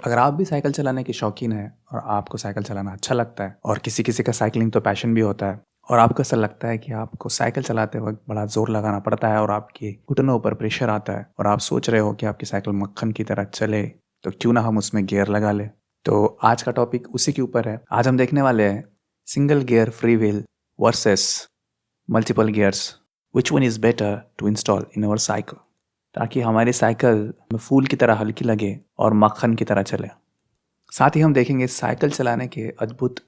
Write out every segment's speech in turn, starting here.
अगर आप भी साइकिल चलाने के शौकीन हैं और आपको साइकिल चलाना अच्छा लगता है और किसी किसी का साइकिलिंग तो पैशन भी होता है और आपको ऐसा लगता है कि आपको साइकिल चलाते वक्त बड़ा जोर लगाना पड़ता है और आपके घुटनों पर प्रेशर आता है और आप सोच रहे हो कि आपकी साइकिल मक्खन की तरह चले, तो क्यों ना हम उसमें गियर लगा ले। तो आज का टॉपिक उसी के ऊपर है। आज हम देखने वाले हैं single gear free wheel versus multiple gears, which one is better to install in our cycle, ताकि हमारी साइकिल में फूल की तरह हल्की लगे और मक्खन की तरह चले। साथ ही हम देखेंगे साइकिल चलाने के अद्भुत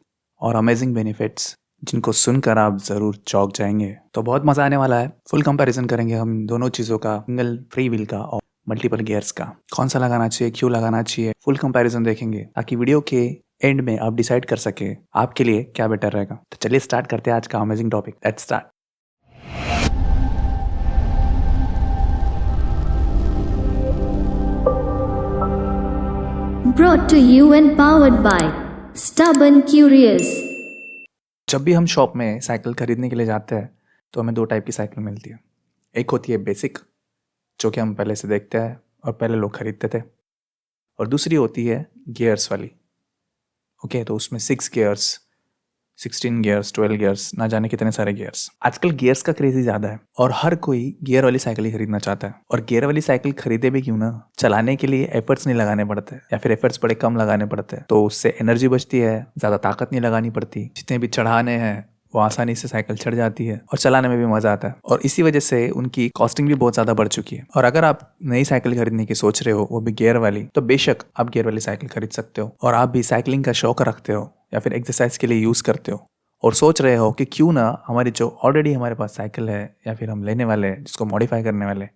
और अमेजिंग बेनिफिट्स, जिनको सुनकर आप ज़रूर चौंक जाएंगे। तो बहुत मज़ा आने वाला है। फुल कंपैरिजन करेंगे हम दोनों चीज़ों का, सिंगल फ्री व्हील का और मल्टीपल गियर्स का। कौन सा लगाना चाहिए, क्यों लगाना चाहिए, फुल कंपैरिजन देखेंगे ताकि वीडियो के एंड में आप डिसाइड कर सके आपके लिए क्या बेटर रहेगा। तो चलिए स्टार्ट करते हैं आज का amazing topic. Let's start. Brought to you and powered by Stubborn Curious। जब भी हम शॉप में साइकिल खरीदने के लिए जाते हैं तो हमें दो टाइप की साइकिल मिलती है। एक होती है बेसिक, जो कि हम पहले से देखते हैं और पहले लोग खरीदते थे, और दूसरी होती है गियर्स वाली। ओके, तो उसमें 6 गियर्स, 16 गियर्स, 12 गियर्स, ना जाने कितने सारे गियर्स। आजकल गियर्स का क्रेज ही ज़्यादा है और हर कोई गियर वाली साइकिल ही खरीदना चाहता है। और गियर वाली साइकिल खरीदे भी क्यों ना, चलाने के लिए एफर्ट्स नहीं लगाने पड़ते या फिर एफर्ट्स बड़े कम लगाने पड़ते हैं, तो उससे एनर्जी बचती है, ज़्यादा ताकत नहीं लगानी पड़ती। जितने भी चढ़ाने हैं वो आसानी से साइकिल चढ़ जाती है और चलाने में भी मज़ा आता है, और इसी वजह से उनकी कॉस्टिंग भी बहुत ज़्यादा बढ़ चुकी है। और अगर आप नई साइकिल खरीदने की सोच रहे हो, वो भी गियर वाली, तो बेशक आप गियर वाली साइकिल खरीद सकते हो। और आप भी साइकिलिंग का शौक रखते हो या फिर एक्सरसाइज के लिए यूज़ करते हो और सोच रहे हो कि क्यों ना हमारी जो ऑलरेडी हमारे पास साइकिल है या फिर हम लेने वाले हैं, जिसको मॉडिफाई करने वाले,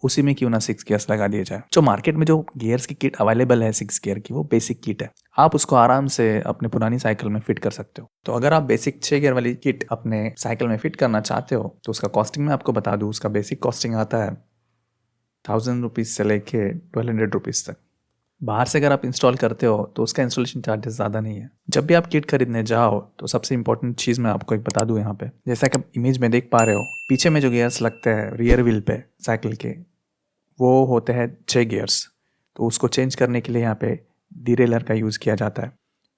उसी में क्यों ना 6 गियर्स लगा दिए जाए। जो मार्केट में जो गियर्स की किट अवेलेबल है 6 गियर की, वो बेसिक किट है। आप उसको आराम से अपने पुरानी साइकिल में फिट कर सकते हो। तो अगर आप बेसिक 6 गियर वाली किट अपने साइकिल में फिट करना चाहते हो तो उसका कॉस्टिंग मैं आपको बता दूँ। उसका बेसिक कॉस्टिंग आता है 1000 रुपीज़ से लेके 1200 रुपीज़ तक। बाहर से अगर आप इंस्टॉल करते हो तो उसका इंस्टॉलेशन चार्जेस ज़्यादा नहीं है। जब भी आप किट खरीदने जाओ तो सबसे इंपॉर्टेंट चीज़ मैं आपको एक बता दूं यहाँ पे, जैसा कि आप इमेज में देख पा रहे हो, पीछे में जो गियर्स लगते हैं रियर व्हील पे साइकिल के, वो होते हैं 6 गियर्स। तो उसको चेंज करने के लिए यहाँ पे डीरेलर का यूज़ किया जाता है।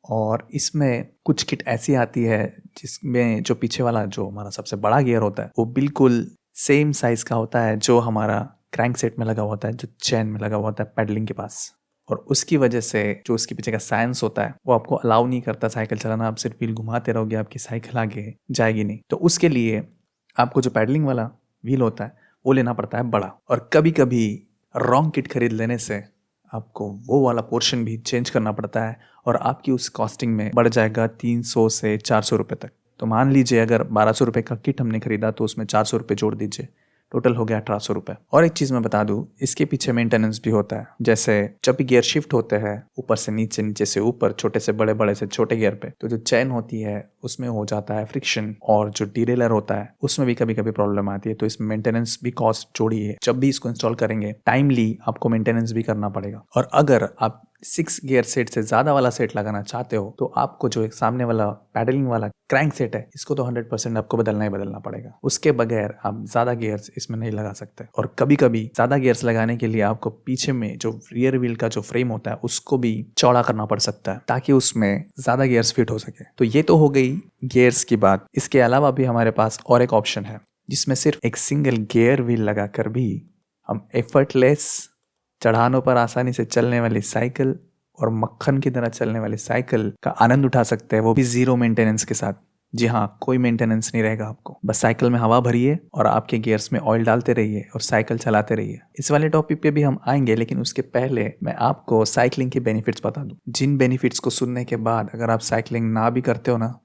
और इसमें कुछ किट ऐसी आती है जिसमें जो पीछे वाला जो हमारा सबसे बड़ा गियर होता है वो बिल्कुल सेम साइज़ का होता है जो हमारा क्रैंक सेट में लगा हुआ होता है, जो चैन में लगा हुआ होता है पैडलिंग के पास। और उसकी वजह से जो उसके पीछे का साइंस होता है वो आपको अलाउ नहीं करता साइकिल चलाना। आप सिर्फ व्हील घुमाते रहोगे, आपकी साइकिल आगे जाएगी नहीं। तो उसके लिए आपको जो पैडलिंग वाला व्हील होता है वो लेना पड़ता है बड़ा। और कभी कभी रॉन्ग किट खरीद लेने से आपको वो वाला पोर्शन भी चेंज करना पड़ता है और आपकी उस कॉस्टिंग में बढ़ जाएगा 300 से 400 रुपये तक। तो मान लीजिए अगर 1200 रुपये का किट हमने खरीदा तो उसमें 400 रुपये जोड़ दीजिए, टोटल हो गया 1800 रुपये। और एक चीज़ मैं बता दूं, इसके पीछे मेंटेनेंस भी होता है। जैसे जब भी गियर शिफ्ट होते हैं ऊपर से नीचे, नीचे से ऊपर, छोटे से बड़े, बड़े से छोटे गियर पे, तो जो चैन होती है उसमें हो जाता है फ्रिक्शन, और जो डीरेलर होता है उसमें भी कभी कभी प्रॉब्लम आती है। तो इसमें मेंटेनेंस भी कॉस्ट जोड़ी है। जब भी इसको इंस्टॉल करेंगे टाइमली आपको मेंटेनेंस भी करना पड़ेगा। और अगर आप 6 गियर सेट से ज़्यादा वाला सेट लगाना चाहते हो तो आपको जो एक सामने वाला पैडलिंग वाला क्रैंक सेट है, इसको तो 100% आपको बदलना ही बदलना पड़ेगा। उसके बगैर आप ज़्यादा गियर्स इसमें नहीं लगा सकते। और कभी कभी ज़्यादा गियर्स लगाने के लिए आपको पीछे में जो रियर व्हील का जो फ्रेम होता है उसको भी चौड़ा करना पड़ सकता है ताकि उसमें ज़्यादा गियर्स फिट हो सके। तो ये तो हो गई गियर्स की बात। इसके अलावा भी हमारे पास और एक ऑप्शन है जिसमें सिर्फ एक सिंगल गियर व्हील लगा कर भी हम एफर्टलेस, चढ़ानों पर आसानी से चलने वाली साइकिल और मक्खन की तरह चलने वाली साइकिल का आनंद उठा सकते हैं, वो भी जीरो मेंटेनेंस के साथ। जी हाँ, कोई मेंटेनेंस नहीं रहेगा आपको। बस साइकिल में हवा भरिए और आपके गियर्स में ऑयल डालते रहिए और साइकिल चलाते रहिए। इस वाले टॉपिक पे भी हम आएंगे, लेकिन उसके पहले मैं आपको साइकिलिंग के बेनिफिट्स बता दूं, जिन बेनिफिट्स को सुनने के बाद अगर आप साइकिलिंग ना भी करते हो ना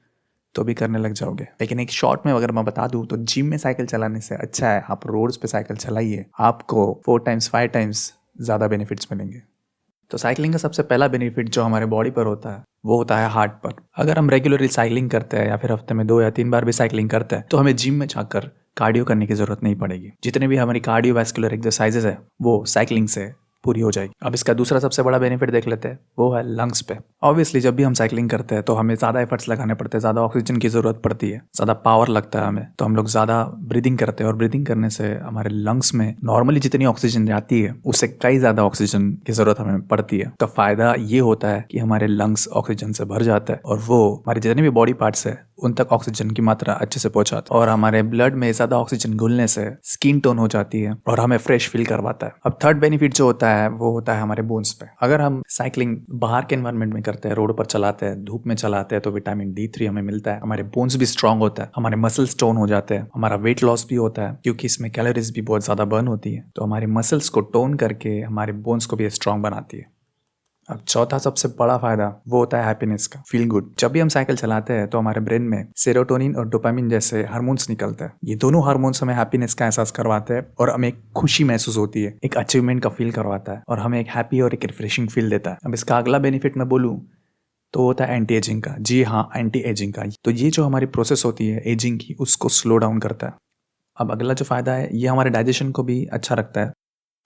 तो भी करने लग जाओगे। लेकिन एक शॉर्ट में अगर मैं बता दूं तो जिम में साइकिल चलाने से अच्छा है आप रोड्स पे साइकिल चलाइए, आपको 4 टाइम्स 5 टाइम्स ज़्यादा बेनिफिट्स मिलेंगे। तो साइकिलिंग का सबसे पहला बेनिफिट जो हमारे बॉडी पर होता है वो होता है हार्ट पर। अगर हम रेगुलरली साइकिलिंग करते हैं या फिर हफ्ते में 2 या 3 बार भी साइकिलिंग करते हैं तो हमें जिम में जाकर कार्डियो करने की ज़रूरत नहीं पड़ेगी। जितने भी हमारी कार्डियोवैस्कुलर एक्सरसाइजेज है वो साइकिलिंग से पूरी हो जाएगी। अब इसका दूसरा सबसे बड़ा बेनिफिट देख लेते हैं, वो है लंग्स पे। ऑब्वियसली जब भी हम साइकिलिंग करते हैं तो हमें ज़्यादा एफर्ट्स लगाने पड़ते हैं, ज़्यादा ऑक्सीजन की ज़रूरत पड़ती है, ज़्यादा पावर लगता है हमें, तो हम लोग ज़्यादा ब्रीदिंग करते हैं और ब्रीदिंग करने से हमारे लंग्स में नॉर्मली जितनी ऑक्सीजन जाती है उससे कई ज़्यादा ऑक्सीजन की ज़रूरत हमें पड़ती है। तो फ़ायदा ये होता है कि हमारे लंग्स ऑक्सीजन से भर जाता है और वो हमारे जितने भी बॉडी पार्ट्स है उन तक ऑक्सीजन की मात्रा अच्छे से पहुंचाता है और हमारे ब्लड में ज़्यादा ऑक्सीजन घुलने से स्किन टोन हो जाती है और हमें फ्रेश फील करवाता है। अब थर्ड बेनिफिट जो होता है वो होता है हमारे बोन्स पे। अगर हम साइकिलिंग बाहर के एनवायरनमेंट में करते हैं, रोड पर चलाते हैं, धूप में चलाते हैं, तो विटामिन D3 हमें मिलता है, हमारे बोन्स भी स्ट्रांग होता है, हमारे मसल्स टोन हो जाते हैं, हमारा वेट लॉस भी होता है क्योंकि इसमें कैलोरीज भी बहुत ज़्यादा बर्न होती है, तो हमारे मसल्स को टोन करके हमारे बोन्स को भी स्ट्रांग बनाती है। अब चौथा सबसे बड़ा फायदा वो होता है हैप्पीनेस का, फील गुड। जब भी हम साइकिल चलाते हैं तो हमारे ब्रेन में सेरोटोनिन और डोपामिन जैसे हार्मोन्स निकलते हैं। ये दोनों हार्मोन्स हमें हैप्पीनेस का एहसास करवाते हैं और हमें एक खुशी महसूस होती है, एक अचीवमेंट का फील करवाता है और हमें एक हैप्पी और एक रिफ्रेशिंग फील देता है। अब इसका अगला बेनिफिट मैं बोलूँ तो होता है एंटी एजिंग का। जी हाँ, एंटी एजिंग का। तो ये जो हमारी प्रोसेस होती है एजिंग की, उसको स्लो डाउन करता है। अब अगला जो फायदा है ये हमारे डाइजेशन को भी अच्छा रखता है।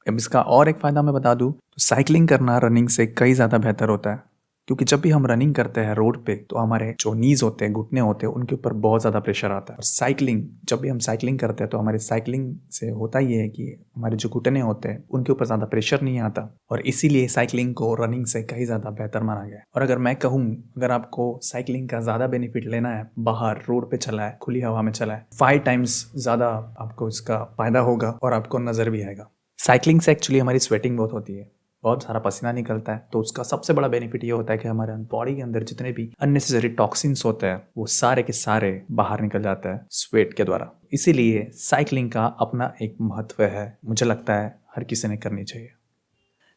अब इसका और एक फ़ायदा मैं बता दूं तो साइकिलिंग करना रनिंग से कई ज़्यादा बेहतर होता है, क्योंकि जब भी हम रनिंग करते हैं रोड पे तो हमारे जो नीज होते हैं, घुटने होते हैं, उनके ऊपर बहुत ज़्यादा प्रेशर आता है। और साइकिलिंग जब भी हम साइकिलिंग करते हैं तो हमारी साइकिलिंग से होता ये है कि हमारे जो घुटने होते हैं उनके ऊपर ज़्यादा प्रेशर नहीं आता और इसीलिए साइकिलिंग को रनिंग से कहीं ज़्यादा बेहतर माना गया है। और अगर मैं कहूँ, अगर आपको साइकिलिंग का ज़्यादा बेनिफिट लेना है, बाहर रोड पे चला है, खुली हवा में चला है, 5 टाइम्स ज़्यादा आपको इसका फ़ायदा होगा और आपको नज़र भी आएगा। साइकिलिंग से एक्चुअली हमारी स्वेटिंग बहुत होती है, बहुत सारा पसीना निकलता है, तो उसका सबसे बड़ा बेनिफिट ये होता है कि हमारे बॉडी के अंदर जितने भी अननेसेसरी टॉक्सिन्स होते हैं वो सारे के सारे बाहर निकल जाते हैं स्वेट के द्वारा। इसीलिए साइकिलिंग का अपना एक महत्व है, मुझे लगता है हर किसी ने करनी चाहिए।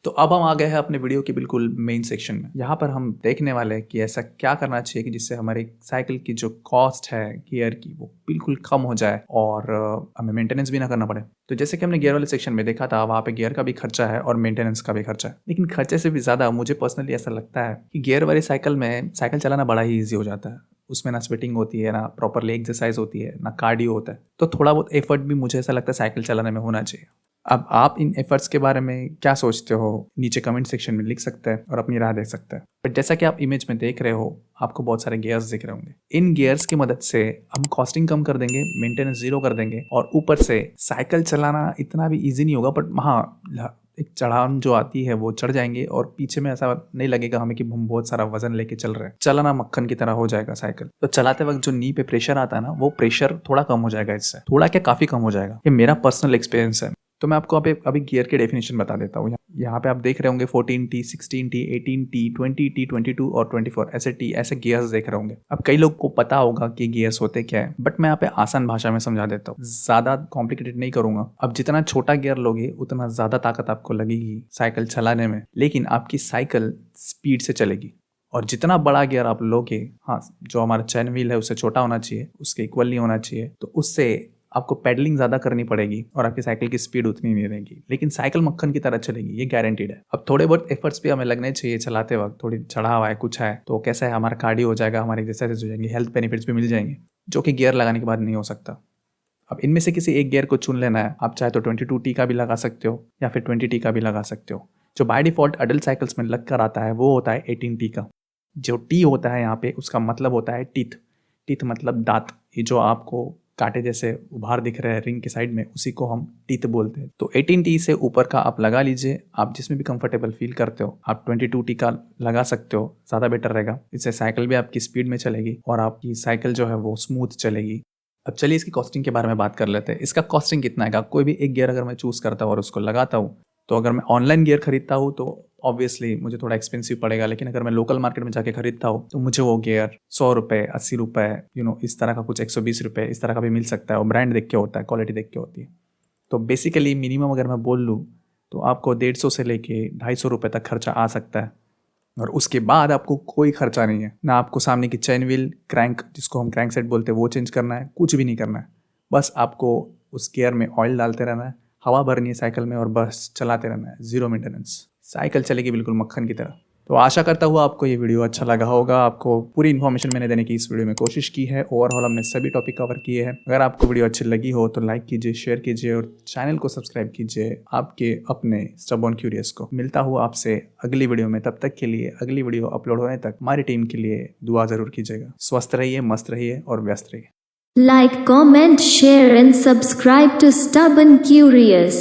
तो अब हम आ गए हैं अपने वीडियो के बिल्कुल मेन सेक्शन में। यहाँ पर हम देखने वाले हैं कि ऐसा क्या करना चाहिए कि जिससे हमारी साइकिल की जो कॉस्ट है गियर की वो बिल्कुल कम हो जाए और हमें मेंटेनेंस भी ना करना पड़े। तो जैसे कि हमने गियर वाले सेक्शन में देखा था, वहाँ पे गियर का भी खर्चा है और मेंटेनेंस का भी खर्चा है, लेकिन खर्चे से भी ज़्यादा मुझे पर्सनली ऐसा लगता है कि गियर वाली साइकिल में साइकिल चलाना बड़ा ही ईजी हो जाता है। उसमें ना स्वेटिंग होती है, ना प्रॉपरली एक्सरसाइज होती है, ना कार्डियो होता है, तो थोड़ा बहुत एफर्ट भी मुझे ऐसा लगता है साइकिल चलाने में होना चाहिए। अब आप इन एफर्ट्स के बारे में क्या सोचते हो, नीचे कमेंट सेक्शन में लिख सकते हैं और अपनी राय दे सकते हैं। बट जैसा कि आप इमेज में देख रहे हो, आपको बहुत सारे गियर्स दिख रहे होंगे। इन गियर्स की मदद से हम कॉस्टिंग कम कर देंगे, मेंटेनेंस जीरो कर देंगे और ऊपर से साइकिल चलाना इतना भी ईजी नहीं होगा, बट हाँ एक चढ़ान जो आती है वो चढ़ जाएंगे और पीछे में ऐसा नहीं लगेगा हमें कि हम बहुत सारा वजन लेके चल रहे हैं। चलाना मक्खन की तरह हो जाएगा साइकिल। तो चलाते वक्त जो नी पे प्रेशर आता है ना, वो प्रेशर थोड़ा कम हो जाएगा इससे, थोड़ा क्या काफ़ी कम हो जाएगा। ये मेरा पर्सनल एक्सपीरियंस है। तो मैं आपको अभी गियर के डेफिनेशन बता देता हूँ। यहाँ पे आप देख रहे होंगे 14T, 16T, 18T, 20T, 22 और 24 ऐसे गियर्स देख रहे होंगे। अब कई लोग को पता होगा कि गियर्स होते क्या है, बट मैं यहाँ पे आसान भाषा में समझा देता हूँ, ज़्यादा कॉम्प्लिकेटेड नहीं करूँगा। अब जितना छोटा गियर लोगे उतना ज़्यादा ताकत आपको लगेगी साइकिल चलाने में, लेकिन आपकी साइकिल स्पीड से चलेगी। और जितना बड़ा गियर आप लोगे, हाँ, जो हमारा चैन व्हील है उससे छोटा होना चाहिए, उसके इक्वल नहीं होना चाहिए, तो उससे आपको पेडलिंग ज़्यादा करनी पड़ेगी और आपकी साइकिल की स्पीड उतनी नहीं रहेगी, लेकिन साइकिल मक्खन की तरह चलेगी, ये गारंटीड है। अब थोड़े बहुत एफर्ट्स भी हमें लगने चाहिए चलाते वक्त, थोड़ी चढ़ा हुआ है, कुछ है, तो कैसा है, हमारा कार्डियो हो जाएगा, हमारी एक्सरसाइज हो जाएंगी, हेल्थ बेनिफिट्स भी मिल जाएंगे, जो कि गियर लगाने के बाद नहीं हो सकता। अब इनमें से किसी एक गियर को चुन लेना है। आप चाहे तो 22T का भी लगा सकते हो या फिर 20T का भी लगा सकते हो। जो बाय डिफॉल्ट अडल्ट साइकिल्स में लग कर आता है वो होता है 18T का। जो टी होता है यहाँ पे, उसका मतलब होता है टीथ। टीथ मतलब दांत। ये जो आपको कांटे जैसे उभार दिख रहे हैं रिंग के साइड में, उसी को हम टीथ बोलते हैं। तो 18T से ऊपर का आप लगा लीजिए, आप जिसमें भी कंफर्टेबल फील करते हो। आप 22T का लगा सकते हो, ज़्यादा बेटर रहेगा। इससे साइकिल भी आपकी स्पीड में चलेगी और आपकी साइकिल जो है वो स्मूथ चलेगी। अब चलिए इसकी कॉस्टिंग के बारे में बात कर लेते हैं। इसका कॉस्टिंग कितना है? कोई भी एक गियर अगर मैं चूज़ करता हूँ और उसको लगाता हूँ, तो अगर मैं ऑनलाइन गियर खरीदता हूँ तो ऑब्वियसली मुझे थोड़ा एक्सपेंसिव पड़ेगा, लेकिन अगर मैं लोकल मार्केट में जाके खरीदता हूँ तो मुझे वो गियर 100 रुपये, 80 रुपये, इस तरह का, कुछ 120 रुपये, इस तरह का भी मिल सकता है। और ब्रांड देख के होता है, क्वालिटी देख के होती है। तो बेसिकली मिनिमम अगर मैं बोल लूँ तो आपको 150 से लेके 250 रुपये तक खर्चा आ सकता है और उसके बाद आपको कोई खर्चा नहीं है। ना आपको सामने की चैन व्हील, क्रैंक, जिसको हम क्रैंक सेट बोलते हैं, वो चेंज करना है, कुछ भी नहीं करना है। बस आपको उस गियर में ऑयल डालते रहना है, हवा भरनी है साइकिल में और बस चलाते रहना है, जीरो मेंटेनेंस। साइकिल चलेगी बिल्कुल मक्खन की तरह। तो आशा करता हूँ आपको ये वीडियो अच्छा लगा होगा। आपको पूरी इन्फॉर्मेशन मैंने देने की इस वीडियो में कोशिश की है। ओवरऑल हमने सभी टॉपिक कवर किए हैं। अगर आपको वीडियो अच्छी लगी हो तो लाइक कीजिए, शेयर कीजिए और चैनल को सब्सक्राइब कीजिए आपके अपने स्टबर्न क्यूरियस को। मिलता हूँ आपसे अगली वीडियो में। तब तक के लिए अगली वीडियो अपलोड होने तक हमारी टीम के लिए दुआ जरूर कीजिएगा। स्वस्थ रहिए, मस्त रहिए और व्यस्त रहिए। Like, comment, share and subscribe to Stubborn Curious.